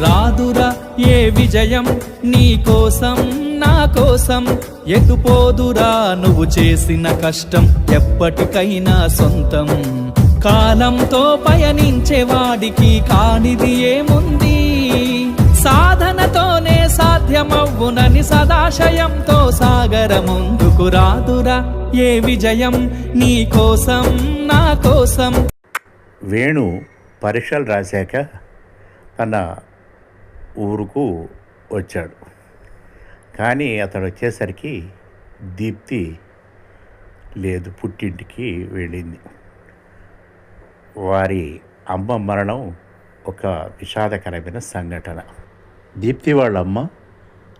రాదురా ఏ విజయం నీ కోసం నా కోసం, ఎటుపోదురా నువ్వు చేసిన కష్టం ఎప్పటికైనా సొంతం. కాలంతో పయనించేవాడికి కానిది ఏముంది, సాధనతోనే సాధ్యమవ్వునని సదాశయంతో సాగర ముందుకు. రాదురా ఏ విజయం నీ కోసం నా కోసం. వేణు పరీక్షలు రాశాక తన ఊరుకు వచ్చాడు. కానీ అతడు వచ్చేసరికి దీప్తి లేదు, పుట్టింటికి వెళ్ళింది. వారి అమ్మ మరణం ఒక విషాదకరమైన సంఘటన. దీప్తి వాళ్ళ అమ్మ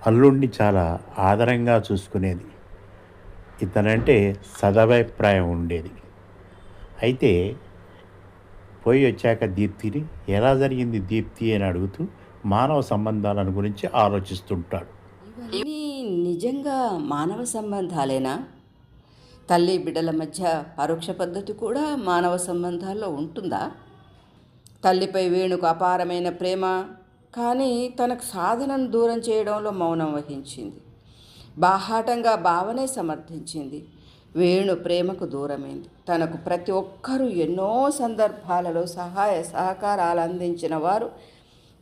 అల్లుడిని చాలా ఆదరంగా చూసుకునేది. ఇతనంటే సదభిప్రాయం ఉండేది. అయితే పోయి వచ్చాక దీప్తిని ఎలా జరిగింది దీప్తి అని అడుగుతూ మానవ సంబంధాలను గురించి ఆలోచిస్తుంటాడు. ఇవన్నీ నిజంగా మానవ సంబంధాలేనా? తల్లి బిడ్డల మధ్య పరోక్ష పద్ధతి కూడా మానవ సంబంధాల్లో ఉంటుందా? తల్లిపై వేణుకు అపారమైన ప్రేమ, కానీ తనకు సాధనను దూరం చేయడంలో మౌనం వహించింది. బాహాటంగా భావనే సమర్థించింది. వేణు ప్రేమకు దూరమైంది. తనకు ప్రతి ఒక్కరూ ఎన్నో సందర్భాలలో సహాయ సహకారాలు అందించిన వారు,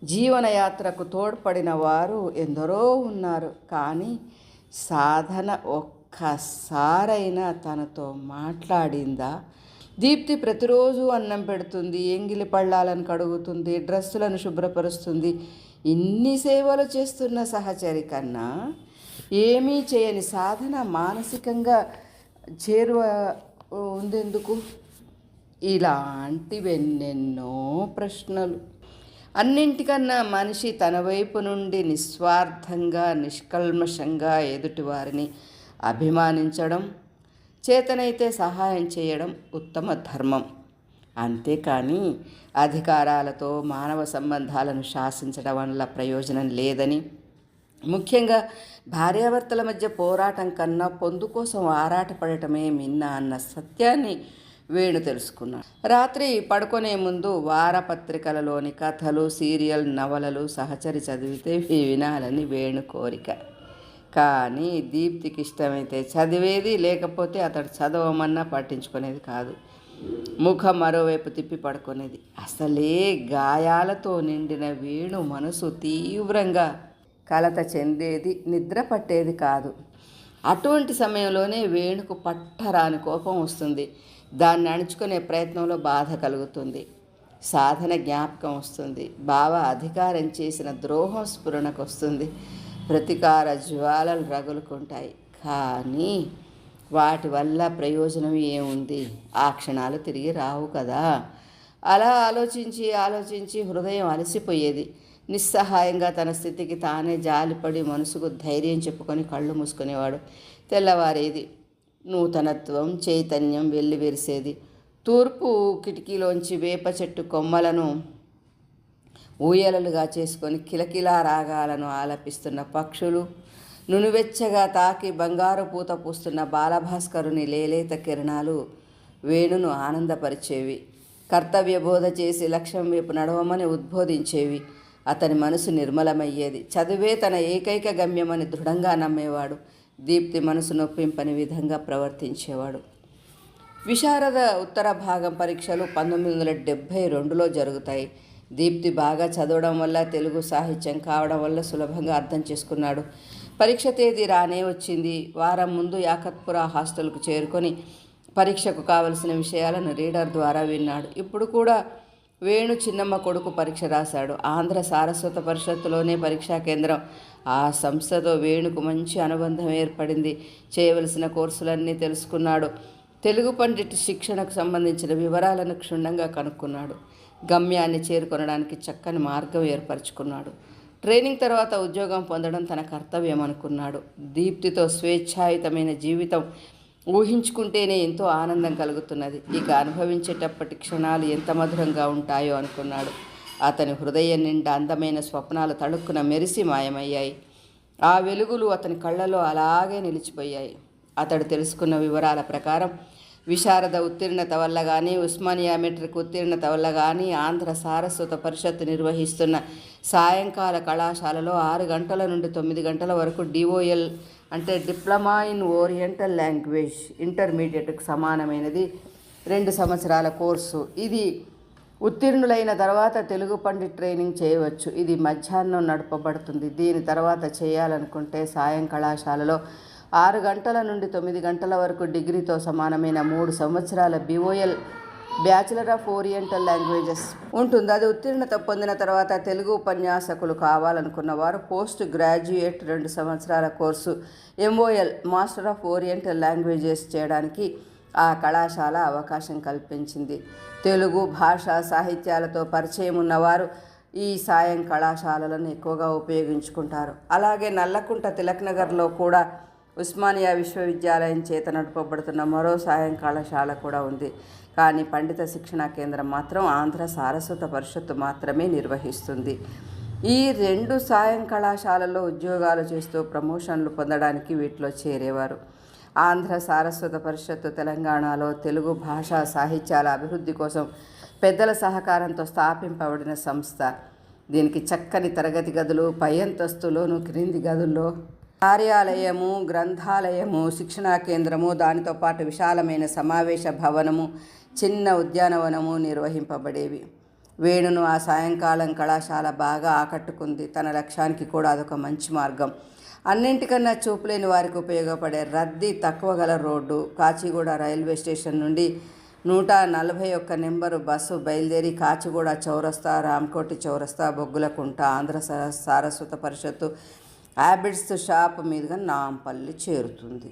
జీవనయాత్రకు తోడ్పడిన వారు ఎందరో ఉన్నారు. కానీ సాధన ఒక్కసారైనా తనతో మాట్లాడిందా? దీప్తి ప్రతిరోజు అన్నం పెడుతుంది, ఎంగిలి పళ్ళాలను కడుగుతుంది, డ్రెస్సులను శుభ్రపరుస్తుంది. ఇన్ని సేవలు చేస్తున్న సహచరి కన్నా ఏమీ చేయని సాధన మానసికంగా చేరువ ఉందెందుకు? ఇలాంటివెన్నెన్నో ప్రశ్నలు. అన్నింటికన్నా మనిషి తన వైపు నుండి నిస్వార్థంగా నిష్కల్మషంగా ఎదుటివారిని అభిమానించడం, చేతనైతే సహాయం చేయడం ఉత్తమ ధర్మం. అంతేకాని అధికారాలతో మానవ సంబంధాలను శాసించడం వల్ల ప్రయోజనం లేదని, ముఖ్యంగా భార్యాభర్తల మధ్య పోరాటం కన్నా పొందు కోసం ఆరాటపడటమే మిన్న అన్న సత్యాన్ని వేణు తెలుసుకున్నాడు. రాత్రి పడుకునే ముందు వారపత్రికలలోని కథలు, సీరియల్ నవలలు సహచరి చదివితే వినాలని వేణు కోరిక. కానీ దీప్తికి ఇష్టమైతే చదివేది, లేకపోతే అతడు చదవమన్నా పట్టించుకునేది కాదు. ముఖం మరోవైపు తిప్పి పడుకునేది. అసలే గాయాలతో నిండిన వేణు మనసు తీవ్రంగా కలత చెందేది, నిద్ర పట్టేది కాదు. అటువంటి సమయంలోనే వేణుకు పట్టరాని కోపం వస్తుంది. దాన్ని అణుచుకునే ప్రయత్నంలో బాధ కలుగుతుంది. సాధన జ్ఞాపకం వస్తుంది. బావ అధికారం చేసిన ద్రోహం స్ఫురణకు వస్తుంది. ప్రతీకార జ్వాలలు రగులుకుంటాయి. కానీ వాటి వల్ల ప్రయోజనం ఏముంది? ఆ క్షణాలు తిరిగి రావు కదా. అలా ఆలోచించి ఆలోచించి హృదయం అలసిపోయేది. నిస్సహాయంగా తన స్థితికి తానే జాలిపడి మనసుకు ధైర్యం చెప్పుకొని కళ్ళు మూసుకునేవాడు. తెల్లవారేది. నూతనత్వం, చైతన్యం వెల్లివిరిసేది. తూర్పు కిటికీలోంచి వేప చెట్టు కొమ్మలను ఊయలలుగా చేసుకొని కిలకిలా రాగాలను ఆలపిస్తున్న పక్షులు, నునువెచ్చగా తాకి బంగారు పూత పూస్తున్న బాలభాస్కరుని లేలేత కిరణాలు వేణును ఆనందపరిచేవి. కర్తవ్య బోధ చేసి లక్ష్యం వైపు నడవమని ఉద్బోధించేవి. అతని మనసు నిర్మలమయ్యేది. చదువే తన ఏకైక గమ్యమని దృఢంగా నమ్మేవాడు. దీప్తి మనసు నొప్పింపని విధంగా ప్రవర్తించేవాడు. విశారద ఉత్తర భాగం పరీక్షలు 1972లో జరుగుతాయి. దీప్తి బాగా చదవడం వల్ల, తెలుగు సాహిత్యం కావడం వల్ల సులభంగా అర్థం చేసుకున్నాడు. పరీక్ష తేదీ రానే వచ్చింది. వారం ముందు యాకత్పురా హాస్టల్కు చేరుకొని పరీక్షకు కావలసిన విషయాలను రీడర్ ద్వారా విన్నాడు. ఇప్పుడు కూడా వేణు చిన్నమ్మ కొడుకు పరీక్ష రాశాడు. ఆంధ్ర సారస్వత పరిషత్తులోనే పరీక్షా కేంద్రం. ఆ సంస్థతో వేణుకు మంచి అనుబంధం ఏర్పడింది. చేయవలసిన కోర్సులన్నీ తెలుసుకున్నాడు. తెలుగు పండిట్ శిక్షణకు సంబంధించిన వివరాలను క్షుణ్ణంగా కనుక్కున్నాడు. గమ్యాన్ని చేరుకొనడానికి చక్కని మార్గం ఏర్పరచుకున్నాడు. ట్రైనింగ్ తర్వాత ఉద్యోగం పొందడం తన కర్తవ్యం అనుకున్నాడు. దీప్తితో స్వేచ్ఛాయుతమైన జీవితం ఊహించుకుంటేనే ఎంతో ఆనందం కలుగుతున్నది. ఇక అనుభవించేటప్పటి క్షణాలు ఎంత మధురంగా ఉంటాయో అనుకున్నాడు. అతని హృదయం నిండా అందమైన స్వప్నాలు తళుక్కున మెరిసి మాయమయ్యాయి. ఆ వెలుగులు అతని కళ్ళలో అలాగే నిలిచిపోయాయి. అతడు తెలుసుకున్న వివరాల ప్రకారం విశారద ఉత్తీర్ణత వల్ల కానీ, ఉస్మానియా మెట్రిక్ ఉత్తీర్ణత వల్ల కానీ ఆంధ్ర సారస్వత పరిషత్ నిర్వహిస్తున్న సాయంకాల కళాశాలలో 6 గంటల నుండి 9 గంటల వరకు డిఓఎల్ అంటే డిప్లొమా ఇన్ ఓరియంటల్ లాంగ్వేజ్ ఇంటర్మీడియట్కు సమానమైనది 2 సంవత్సరాల కోర్సు. ఇది ఉత్తీర్ణులైన తర్వాత తెలుగు పండిట్ ట్రైనింగ్ చేయవచ్చు. ఇది మధ్యాహ్నం నడపబడుతుంది. దీని తర్వాత చేయాలనుకుంటే సాయం కళాశాలలో 6 గంటల నుండి 9 గంటల వరకు డిగ్రీతో సమానమైన 3 సంవత్సరాల BOL bachelor of oriental languages ఉంటుంది. అది ఉత్తీర్ణత పొందిన తర్వాత తెలుగు ఉపన్యాసకులు కావాలనుకున్న వారు పోస్ట్ గ్రాడ్యుయేట్ 2 సంవత్సరాల course MOL master of oriental languages చేయడానికి ఆ కళాశాల అవకాశం కల్పించింది. తెలుగు భాష సాహిత్యాలతో పరిచయం ఉన్నవారు ఈ సాయం కళాశాలలను ఎక్కువగా ఉపయోగించుకుంటారు. అలాగే నల్లకుంట తిలక్ నగర్లో కూడా ఉస్మానియా విశ్వవిద్యాలయం చేత నడపబడుతున్న మరో సాయం కళాశాల కూడా ఉంది. కానీ పండిత శిక్షణా కేంద్రం మాత్రం ఆంధ్ర సారస్వత పరిషత్తు మాత్రమే నిర్వహిస్తుంది. ఈ 2 సాయం కళాశాలల్లో ఉద్యోగాలు చేస్తూ ప్రమోషన్లు పొందడానికి వీటిలో చేరేవారు. ఆంధ్ర సారస్వత పరిషత్తు తెలంగాణలో తెలుగు భాషా సాహిత్యాల అభివృద్ధి కోసం పెద్దల సహకారంతో స్థాపింపబడిన సంస్థ. దీనికి చక్కని తరగతి గదులు, పై అంతస్తులోను క్రింది గదుల్లో కార్యాలయము, గ్రంథాలయము, శిక్షణా కేంద్రము, దానితో పాటు విశాలమైన సమావేశ భవనము, చిన్న ఉద్యానవనము నిర్వహింపబడేవి. వేణును ఆ సాయంకాలం కళాశాల బాగా ఆకట్టుకుంది. తన లక్ష్యానికి కూడా అదొక మంచి మార్గం. అన్నింటికన్నా చూపులేని వారికి ఉపయోగపడే రద్దీ తక్కువ గల రోడ్డు. కాచిగూడ రైల్వే స్టేషన్ నుండి 141 నెంబరు బస్సు బయలుదేరి కాచిగూడ చౌరస్తా, రామ్కోటి చౌరస్తా, బొగ్గులకుంట, ఆంధ్ర సారస్వత పరిషత్తు హ్యాబిట్స్ షాప్ మీదుగా నాంపల్లి చేరుతుంది.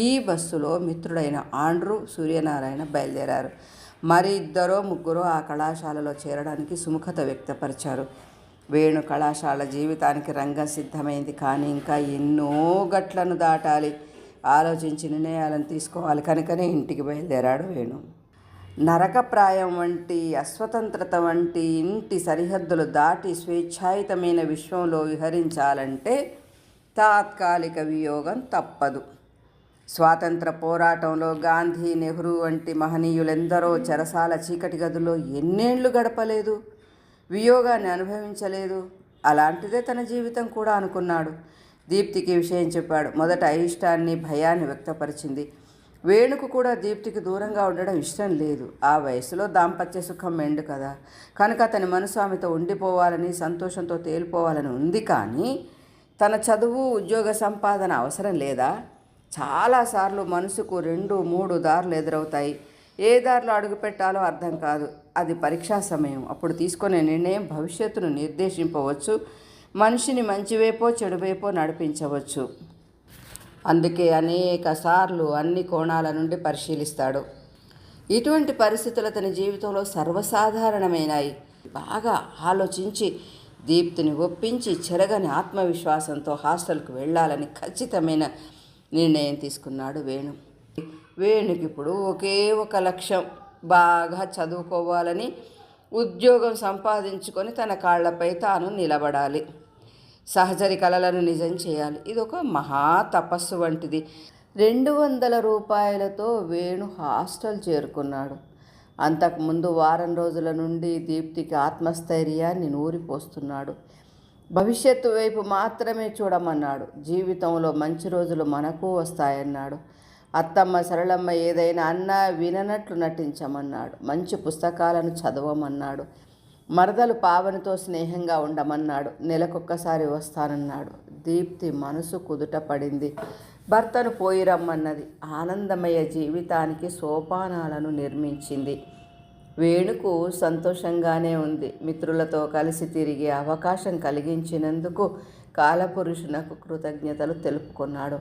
ఈ బస్సులో మిత్రుడైన ఆండ్రూ, సూర్యనారాయణ బయలుదేరారు. మరి 2-3 ఆ కళాశాలలో చేరడానికి సుముఖత వ్యక్తపరిచారు. వేణు కళాశాల జీవితానికి రంగం సిద్ధమైంది. కానీ ఇంకా ఎన్నో గట్లను దాటాలి, ఆలోచించి నిర్ణయాలను తీసుకోవాలి. కనుకనే ఇంటికి బయలుదేరాడు వేణు. నరకప్రాయం వంటి, అస్వతంత్రత వంటి ఇంటి సరిహద్దులు దాటి స్వేచ్ఛాయుతమైన విశ్వంలో విహరించాలంటే తాత్కాలిక వియోగం తప్పదు. స్వాతంత్ర పోరాటంలో గాంధీ, నెహ్రూ వంటి మహనీయులెందరో చెరసాల చీకటి గదుల్లో ఎన్నేళ్లు గడపలేదు, వియోగాన్ని అనుభవించలేదు. అలాంటిదే తన జీవితం కూడా అనుకున్నాడు. దీప్తికి విషయం చెప్పాడు. మొదట అయిష్టాన్ని, భయాన్ని వ్యక్తపరిచింది. వేణుకు కూడా దీప్తికి దూరంగా ఉండడం ఇష్టం లేదు. ఆ వయసులో దాంపత్య సుఖం మెండు కదా, కనుక అతని మనసు ఆమెతో ఉండిపోవాలని, సంతోషంతో తేలిపోవాలని ఉంది. కానీ తన చదువు, ఉద్యోగ సంపాదన అవసరం లేదా? చాలాసార్లు మనసుకు 2-3 దారులు ఎదురవుతాయి. ఏ దారిలో అడుగు పెట్టాలో అర్థం కాదు. అది పరీక్షా సమయం. అప్పుడు తీసుకునే నిర్ణయం భవిష్యత్తును నిర్దేశింపవచ్చు, మనిషిని మంచివైపో చెడువైపో నడిపించవచ్చు. అందుకే అనేక సార్లు అన్ని కోణాల నుండి పరిశీలిస్తాడు. ఇటువంటి పరిస్థితులు అతని జీవితంలో సర్వసాధారణమైనాయి. బాగా ఆలోచించి దీప్తిని ఒప్పించి చెరగని ఆత్మవిశ్వాసంతో హాస్టల్కు వెళ్ళాలని ఖచ్చితమైన నిర్ణయం తీసుకున్నాడు వేణు. వేణుకి ఇప్పుడు ఒకే ఒక లక్ష్యం, బాగా చదువుకోవాలని, ఉద్యోగం సంపాదించుకొని తన కాళ్లపై తాను నిలబడాలి, సహచరి కలలను నిజం చేయాలి. ఇదొక మహా తపస్సు వంటిది. 200 రూపాయలతో వేణు హాస్టల్ చేరుకున్నాడు. అంతకుముందు వారం రోజుల నుండి దీప్తికి ఆత్మస్థైర్యాన్ని నూరిపోస్తున్నాడు. భవిష్యత్తు వైపు మాత్రమే చూడమన్నాడు. జీవితంలో మంచి రోజులు మనకు వస్తాయన్నాడు. అత్తమ్మ సరళమ్మ ఏదైనా అన్నా విననట్లు నటించమన్నాడు. మంచి పుస్తకాలను చదవమన్నాడు. మరదలు పావనితో స్నేహంగా ఉండమన్నాడు. నెలకొక్కసారి వస్తానన్నాడు. దీప్తి మనసు కుదుట పడింది. భర్తను పోయి రమ్మన్నది. ఆనందమయ జీవితానికి సోపానాలను నిర్మించింది. వేణుకు సంతోషంగానే ఉంది. మిత్రులతో కలిసి తిరిగే అవకాశం కలిగించినందుకు కాలపురుషునకు కృతజ్ఞతలు తెలుపుకున్నాడు.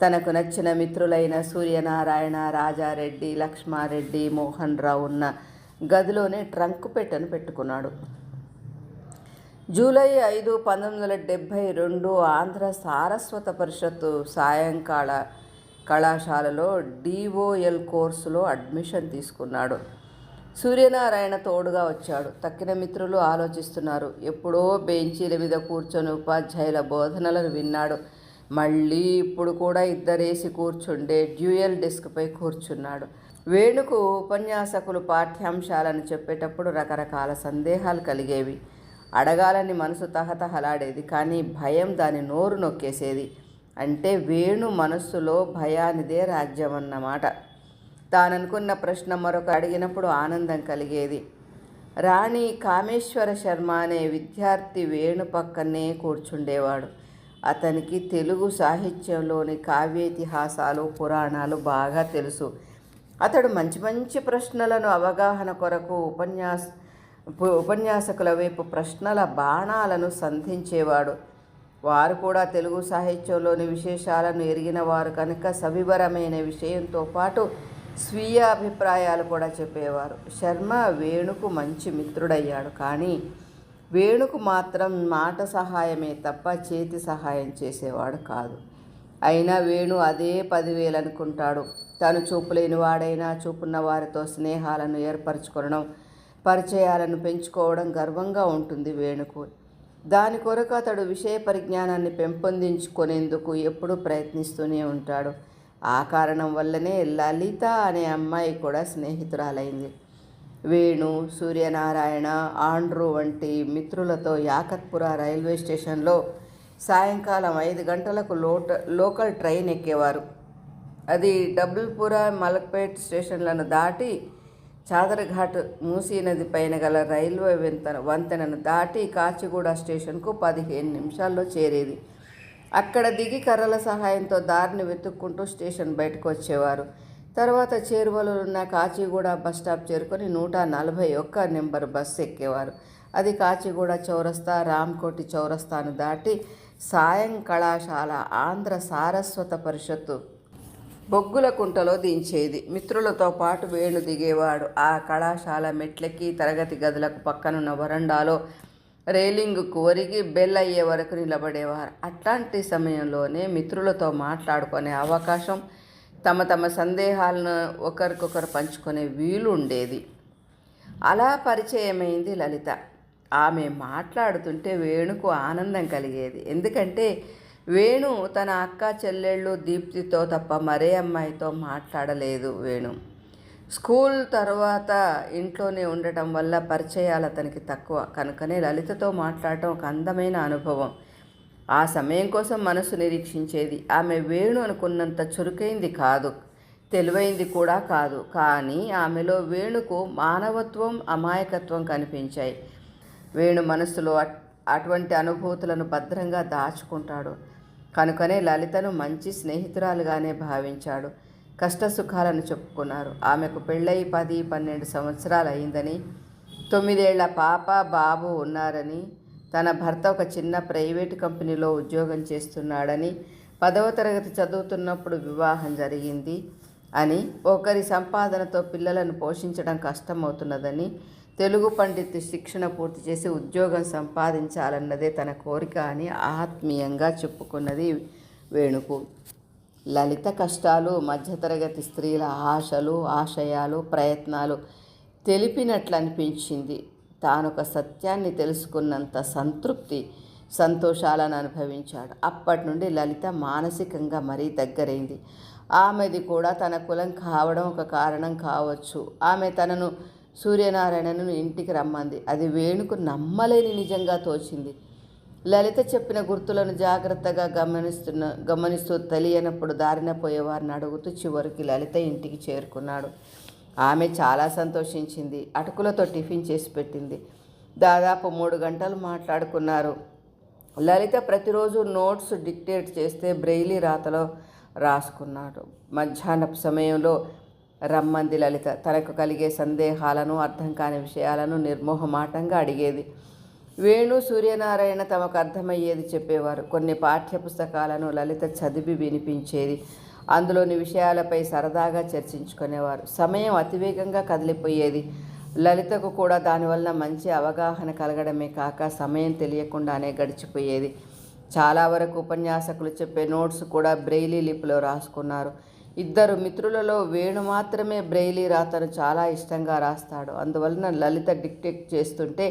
తనకు నచ్చిన మిత్రులైన సూర్యనారాయణ, రాజారెడ్డి, లక్ష్మారెడ్డి, మోహన్ రావు ఉన్న గదిలోనే ట్రంక్ పెట్టెను పెట్టుకున్నాడు. జూలై 5, 1972 ఆంధ్ర సారస్వత పరిషత్తు సాయంకాల కళాశాలలో డిఓఎల్ కోర్సులో అడ్మిషన్ తీసుకున్నాడు. సూర్యనారాయణ తోడుగా వచ్చాడు. తక్కిన మిత్రులు ఆలోచిస్తున్నారు. ఎప్పుడో బెంచీల మీద కూర్చొని ఉపాధ్యాయుల బోధనలను విన్నాడు. మళ్ళీ ఇప్పుడు కూడా ఇద్దరేసి కూర్చుండే డ్యూయల్ డెస్క్పై కూర్చున్నాడు. వేణుకు ఉపన్యాసకులు పాఠ్యాంశాలను చెప్పేటప్పుడు రకరకాల సందేహాలు కలిగేవి. అడగాలని మనసు తహతహలాడేది, కానీ భయం దాని నోరు నొక్కేసేది. అంటే వేణు మనస్సులో భయానిదే రాజ్యం అన్నమాట. తాననుకున్న ప్రశ్న మరొక అడిగినప్పుడు ఆనందం కలిగేది. రాణి కామేశ్వర శర్మ అనే విద్యార్థి వేణు పక్కనే కూర్చుండేవాడు. అతనికి తెలుగు సాహిత్యంలోని కావ్యేతిహాసాలు, పురాణాలు బాగా తెలుసు. అతడు మంచి మంచి ప్రశ్నలను అవగాహన కొరకు ఉపన్యాసకుల వైపు ప్రశ్నల బాణాలను సంధించేవాడు. వారు కూడా తెలుగు సాహిత్యంలోని విశేషాలను ఎరిగిన వారు కనుక సవివరమైన విషయంతో పాటు స్వీయ అభిప్రాయాలు కూడా చెప్పేవారు. శర్మ వేణుకు మంచి మిత్రుడయ్యాడు. కానీ వేణుకు మాత్రం మాట సహాయమే తప్ప చేతి సహాయం చేసేవాడు కాదు. అయినా వేణు అదే 10,000 అనుకుంటాడు. తాను చూపులేని వాడైనా చూపున్న వారితో స్నేహాలను ఏర్పరచుకోవడం, పరిచయాలను పెంచుకోవడం గర్వంగా ఉంటుంది వేణుకు. దాని కొరకు అతడు విషయ పరిజ్ఞానాన్ని పెంపొందించుకునేందుకు ఎప్పుడూ ప్రయత్నిస్తూనే ఉంటాడు. ఆ కారణం వల్లనే లలిత అనే అమ్మాయి కూడా స్నేహితురాలైంది. వేణు, సూర్యనారాయణ, ఆండ్రూ వంటి మిత్రులతో యాకత్పుర రైల్వే స్టేషన్లో సాయంకాలం 5 గంటలకు లోకల్ ట్రైన్ ఎక్కేవారు. అది డబుల్పుర, మలక్పేట్ స్టేషన్లను దాటి చాదర్ఘాట్ మూసీ నది పైన గల రైల్వే వంతెనను దాటి కాచిగూడ స్టేషన్కు 15 నిమిషాల్లో చేరేది. అక్కడ దిగి కర్రల సహాయంతో దారిని వెతుక్కుంటూ స్టేషన్ బయటకు వచ్చేవారు. తర్వాత చేరువలో ఉన్న కాచిగూడ బస్టాప్ చేరుకొని 141 నెంబర్ బస్సు ఎక్కేవారు. అది కాచిగూడ చౌరస్తా, రామ్కోటి చౌరస్తాను దాటి సాయం కళాశాల, ఆంధ్ర సారస్వత పరిషత్తు బొగ్గులకుంటలో దించేది. మిత్రులతో పాటు వేణు దిగేవాడు. ఆ కళాశాల మెట్లకి తరగతి గదులకు పక్కనున్న వరండాలో రైలింగ్కు ఒరిగి బెల్ అయ్యే వరకు నిలబడేవారు. అట్లాంటి సమయంలోనే మిత్రులతో మాట్లాడుకునే అవకాశం, తమ సందేహాలను ఒకరికొకరు పంచుకునే వీలు ఉండేది. అలా పరిచయమైంది లలిత. ఆమె మాట్లాడుతుంటే వేణుకు ఆనందం కలిగేది. ఎందుకంటే వేణు తన అక్క చెల్లెళ్ళు దీప్తితో తప్ప మరే అమ్మాయితో మాట్లాడలేదు. వేణు స్కూల్ తర్వాత ఇంట్లోనే ఉండటం వల్ల పరిచయాలు అతనికి తక్కువ. కనుకనే లలితతో మాట్లాడటం ఒక అందమైన అనుభవం. ఆ సమయం కోసం మనసు నిరీక్షించేది. ఆమె వేణు అనుకున్నంత చురుకైంది కాదు, తెలివైంది కూడా కాదు. కానీ ఆమెలో వేణుకు మానవత్వం, అమాయకత్వం కనిపించాయి. వేణు మనసులో అటువంటి అనుభూతులను భద్రంగా దాచుకుంటాడు. కనుకనే లలితను మంచి స్నేహితురాలుగానే భావించాడు. కష్టసుఖాలను చెప్పుకున్నారు. ఆమెకు పెళ్ళై 10-12 సంవత్సరాలు అయిందని, 9 ఏళ్ల పాప, బాబు ఉన్నారని, తన భర్త ఒక చిన్న ప్రైవేటు కంపెనీలో ఉద్యోగం చేస్తున్నాడని, 10వ తరగతి చదువుతున్నప్పుడు వివాహం జరిగింది అని, ఒకరి సంపాదనతో పిల్లలను పోషించడం కష్టమవుతున్నదని, తెలుగు పండిత్ శిక్షణ పూర్తి చేసి ఉద్యోగం సంపాదించాలన్నదే తన కోరిక అని ఆత్మీయంగా చెప్పుకున్నది వేణుకు. లలిత కష్టాలు, మధ్యతరగతి స్త్రీల ఆశలు, ఆశయాలు, ప్రయత్నాలు తెలిపినట్లు అనిపించింది. తానొక సత్యాన్ని తెలుసుకున్నంత సంతృప్తి, సంతోషాలను అనుభవించాడు. అప్పటి నుండి లలిత మానసికంగా మరీ దగ్గరైంది. ఆమెది కూడా తన కులం కావడం ఒక కారణం కావచ్చు. ఆమె తనను సూర్యనారాయణను ఇంటికి రమ్మంది. అది వేణుకు నమ్మలేని నిజంగా తోచింది. లలిత చెప్పిన గుర్తులను జాగ్రత్తగా గమనిస్తూ తెలియనప్పుడు దారిన పోయేవారిని అడుగుతూ చివరికి లలిత ఇంటికి చేరుకున్నాడు. ఆమె చాలా సంతోషించింది. అటుకులతో టిఫిన్ చేసి పెట్టింది. దాదాపు 3 గంటలు మాట్లాడుకున్నారు. లలిత ప్రతిరోజు నోట్స్ డిక్టేట్ చేస్తే బ్రెయిలీ రాతలో రాసుకున్నాడు. మధ్యాహ్నపు సమయంలో రమ్మంది లలిత. తనకు కలిగే సందేహాలను, అర్థం కాని విషయాలను నిర్మోహమాటంగా అడిగేది. వేణు, సూర్యనారాయణ తమకు అర్థమయ్యేది చెప్పేవారు. కొన్ని పాఠ్య పుస్తకాలను లలిత చదివి వినిపించేది. అందులోని విషయాలపై సరదాగా చర్చించుకునేవారు. సమయం అతివేగంగా కదిలిపోయేది. లలితకు కూడా దానివల్ల మంచి అవగాహన కలగడమే కాక సమయం తెలియకుండానే గడిచిపోయేది. చాలా వరకు ఉపన్యాసకులు చెప్పే నోట్స్ కూడా బ్రెయిలీ లిపిలో రాసుకున్నారు. 2 మిత్రులలో వేణు మాత్రమే బ్రెయిలీ రాతను చాలా ఇష్టంగా రాస్తాడు. అందువలన లలిత డిక్టేట్ చేస్తుంటే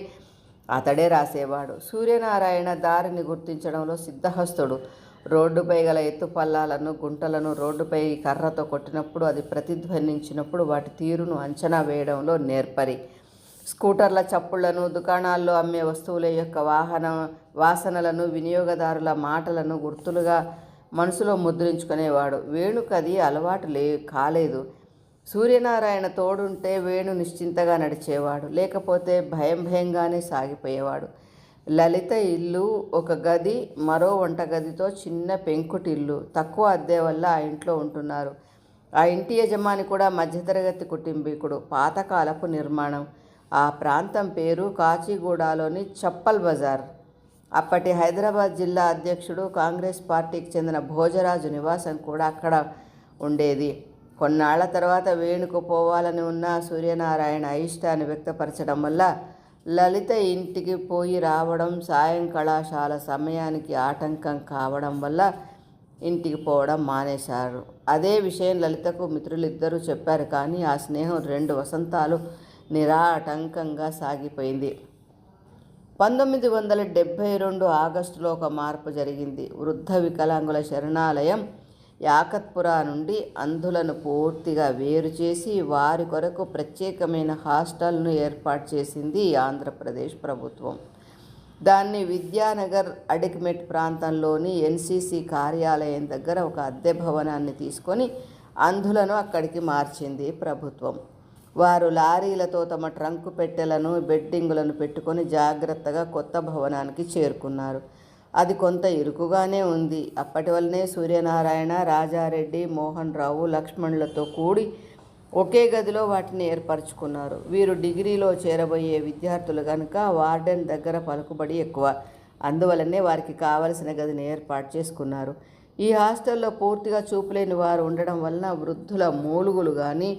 అతడే రాసేవాడు. సూర్యనారాయణ దారిని గుర్తించడంలో సిద్ధహస్తుడు. రోడ్డుపై గల ఎత్తుపల్లాలను, గుంటలను రోడ్డుపై కర్రతో కొట్టినప్పుడు అది ప్రతిధ్వనించినప్పుడు వాటి తీరును అంచనా వేయడంలో నేర్పరి. స్కూటర్ల చప్పుళ్లను, దుకాణాల్లో అమ్మే వస్తువుల యొక్క వాసనలను, వినియోగదారుల మాటలను గుర్తులుగా మనసులో ముద్రించుకునేవాడు. వేణుకది అలవాటు కాలేదు. సూర్యనారాయణ తోడుంటే వేణు నిశ్చింతగా నడిచేవాడు, లేకపోతే భయంగానే సాగిపోయేవాడు. లలిత ఇల్లు ఒక గది, మరో వంటగదితో చిన్న పెంకుటిల్లు. తక్కువ అద్దె వల్ల ఆ ఇంట్లో ఉంటున్నారు. ఆ ఇంటి యజమాని కూడా మధ్యతరగతి కుటుంబీకుడు. పాతకాలపు నిర్మాణం. ఆ ప్రాంతం పేరు కాచిగూడలోని చప్పల్ బజార్. అప్పటి హైదరాబాద్ జిల్లా అధ్యక్షుడు, కాంగ్రెస్ పార్టీకి చెందిన భోజరాజు నివాసం కూడా అక్కడ ఉండేది. కొన్నాళ్ల తర్వాత వేణుకు పోవాలని ఉన్న సూర్యనారాయణ అయిష్టాన్ని వ్యక్తపరచడం వల్ల లలిత ఇంటికి పోయి రావడం, సాయంకళాశాల సమయానికి ఆటంకం కావడం వల్ల ఇంటికి పోవడం మానేశారు. అదే విషయం లలితకు మిత్రులిద్దరూ చెప్పారు. కానీ ఆ స్నేహం 2 వసంతాలు నిరాటంకంగా సాగిపోయింది. 1972 ఆగస్టులో ఒక మార్పు జరిగింది. వృద్ధ వికలాంగుల శరణాలయం యాకత్పురా నుండి అంధులను పూర్తిగా వేరు చేసి వారి కొరకు ప్రత్యేకమైన హాస్టల్ను ఏర్పాటు చేసింది ఆంధ్రప్రదేశ్ ప్రభుత్వం. దాన్ని విద్యానగర్ అడిక్మెట్ ప్రాంతంలోని ఎన్సీసీ కార్యాలయం దగ్గర ఒక అద్దె భవనాన్ని తీసుకొని అంధులను అక్కడికి మార్చింది ప్రభుత్వం. వారు లారీలతో తమ ట్రంకు పెట్టెలను, బెడ్డింగులను పెట్టుకొని జాగ్రత్తగా కొత్త భవనానికి చేరుకున్నారు. అది కొంత ఇరుకుగానే ఉంది. అప్పటి వల్లనే సూర్యనారాయణ, రాజారెడ్డి, మోహన్ రావు, లక్ష్మణులతో కూడి ఒకే గదిలో వాటిని ఏర్పరచుకున్నారు. వీరు డిగ్రీలో చేరబోయే విద్యార్థులు కనుక వార్డెన్ దగ్గర పలుకుబడి ఎక్కువ. అందువల్లనే వారికి కావలసిన గదిని ఏర్పాటు చేసుకున్నారు. ఈ హాస్టల్లో పూర్తిగా చూపులేని వారు ఉండడం వలన వృద్ధుల మూలుగులు కానీ,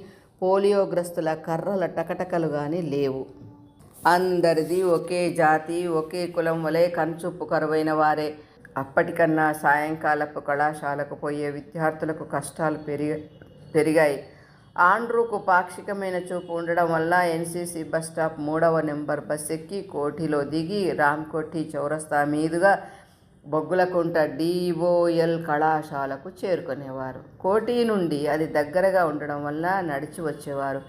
పోలియోగ్రస్తుల కర్రల టకటకలు కానీ లేవు. అందరిది ఒకే జాతి, ఒకే కులం వలె కనుచూపు కరువైన వారే. అప్పటికన్నా సాయంకాలపు కళాశాలకు పోయే విద్యార్థులకు కష్టాలు పెరిగాయి. ఆండ్రూకు పాక్షికమైన చూపు ఉండడం వల్ల ఎన్సీసీ బస్టాప్ 3వ నెంబర్ బస్ ఎక్కి కోఠిలో దిగి రామ్కోఠి చౌరస్తా మీదుగా బొగ్గులకుంట డిఓఎల్ కళాశాలకు చేరుకునేవారు. కోఠి నుండి అది దగ్గరగా ఉండడం వల్ల నడిచి వచ్చేవారు.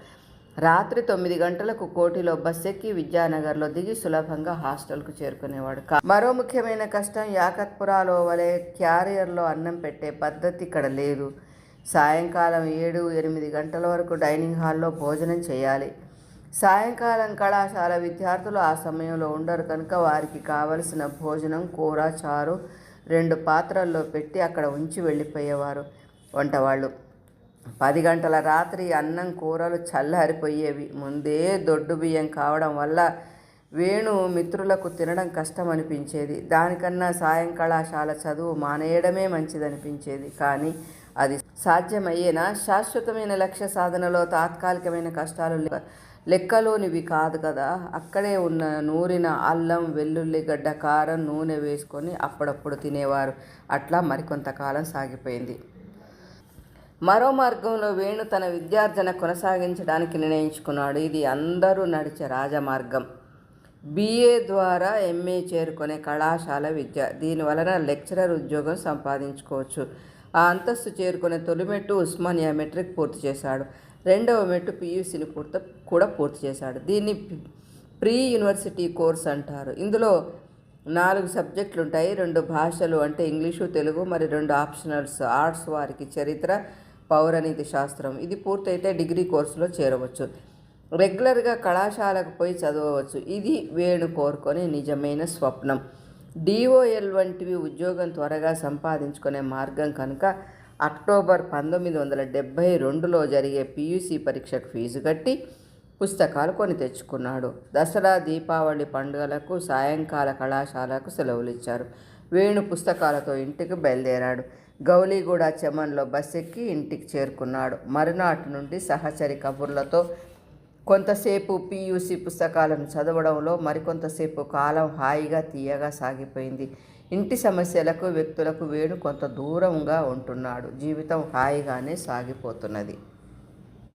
రాత్రి 9 గంటలకు కోఠిలో బస్ ఎక్కి విద్యానగర్లో దిగి సులభంగా హాస్టల్కు చేరుకునేవాడు. మరో ముఖ్యమైన కష్టం, యాకత్పురాలో వలె క్యారియర్లో అన్నం పెట్టే పద్ధతి ఇక్కడ లేదు. సాయంకాలం 7-8 గంటల వరకు డైనింగ్ హాల్లో భోజనం చేయాలి. సాయంకాలం కళాశాల విద్యార్థులు ఆ సమయంలో ఉండరు కనుక వారికి కావలసిన భోజనం, కూర, చారు 2 పాత్రల్లో పెట్టి అక్కడ ఉంచి వెళ్ళిపోయేవారు వంటవాళ్ళు. 10 గంటల రాత్రి అన్నం, కూరలు చల్లారిపోయేవి. ముందే దొడ్డు బియ్యం కావడం వల్ల వేణు మిత్రులకు తినడం కష్టం అనిపించేది. దానికన్నా సాయంకళాశాల చదువు మానేయడమే మంచిదనిపించేది. కానీ అది సాధ్యమయ్యేనా? శాశ్వతమైన లక్ష్య సాధనలో తాత్కాలికమైన కష్టాలు లెక్కలోనివి కాదు కదా. అక్కడే ఉన్న నూరిన అల్లం, వెల్లుల్లి గడ్డ, కారం, నూనె వేసుకొని అప్పుడప్పుడు తినేవారు. అట్లా మరికొంతకాలం సాగిపోయింది. మరో మార్గంలో వేణు తన విద్యార్జన కొనసాగించడానికి నిర్ణయించుకున్నాడు. ఇది అందరూ నడిచే రాజమార్గం. BA ద్వారా MA చేరుకునే కళాశాల విద్య. దీనివలన లెక్చరర్ ఉద్యోగం సంపాదించుకోవచ్చు. ఆ అంతస్తు చేరుకునే తొలి మెట్టు ఉస్మానియా మెట్రిక్ పూర్తి చేశాడు. 2వ మెట్టు PUCని కూడా పూర్తి చేశాడు. దీన్ని ప్రీ యూనివర్సిటీ కోర్స్ అంటారు. ఇందులో 4 సబ్జెక్టులు ఉంటాయి. 2 భాషలు అంటే ఇంగ్లీషు, తెలుగు, మరి 2 ఆప్షనల్స్. ఆర్ట్స్ వారికి చరిత్ర, పౌరనీతి శాస్త్రం. ఇది పూర్తయితే డిగ్రీ కోర్సులో చేరవచ్చు. రెగ్యులర్గా కళాశాలకు పోయి చదవవచ్చు. ఇది వేణు కోరుకొని నిజమైన స్వప్నం. DOL వంటివి ఉద్యోగం త్వరగా సంపాదించుకునే మార్గం కనుక అక్టోబర్ 1972లో జరిగే PUC పరీక్షకు ఫీజు కట్టి పుస్తకాలు కొని తెచ్చుకున్నాడు. దసరా, దీపావళి పండుగలకు సాయంకాల కళాశాలకు సెలవులు ఇచ్చారు. వేణు పుస్తకాలతో ఇంటికి బయలుదేరాడు. గౌలీగూడ చెమన్లో బస్ ఎక్కి ఇంటికి చేరుకున్నాడు. మరునాటి నుండి సహచరి కబుర్లతో కొంతసేపు PUC పుస్తకాలను చదవడంలో మరికొంతసేపు కాలం హాయిగా తీయగా సాగిపోయింది. ఇంటి సమస్యలకు, వ్యక్తులకు వేణు కొంత దూరంగా ఉంటున్నాడు. జీవితం హాయిగానే సాగిపోతున్నది.